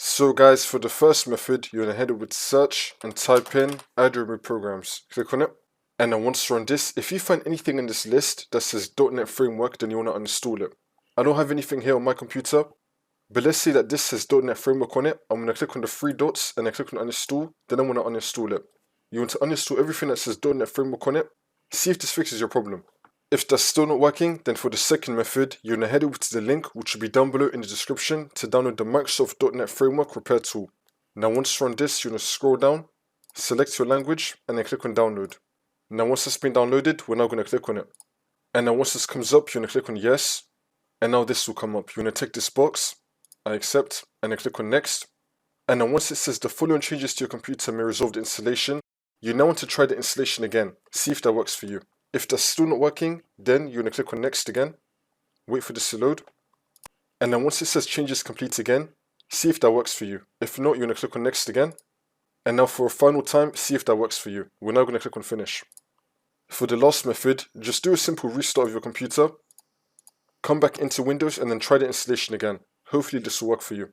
So guys, for the first method, you're gonna head over to search and type in add or remove programs. Click on it. And then once you run this, if you find anything in this list that says .NET Framework, then you wanna uninstall it. I don't have anything here on my computer, but let's say that this says .NET Framework on it. I'm gonna click on the three dots and then click on uninstall, then I'm gonna uninstall it. You want to uninstall everything that says .NET Framework on it. See if this fixes your problem. If that's still not working, then for the second method, you're going to head over to the link which will be down below in the description to download the Microsoft.NET Framework Repair Tool. Now once you run this, you're going to scroll down, select your language, and then click on download. Now once it's been downloaded, we're now going to click on it. And now once this comes up, you're going to click on yes, and now this will come up. You're going to tick this box, I accept, and then click on next. And now once it says the following changes to your computer may resolve the installation, you now want to try the installation again, see if that works for you. If that's still not working, then you're going to click on next again, wait for this to load, and then once it says changes complete again, see if that works for you. If not, you're going to click on next again, and now for a final time, see if that works for you. We're now going to click on finish. For the last method, just do a simple restart of your computer, come back into Windows and then try the installation again. Hopefully this will work for you.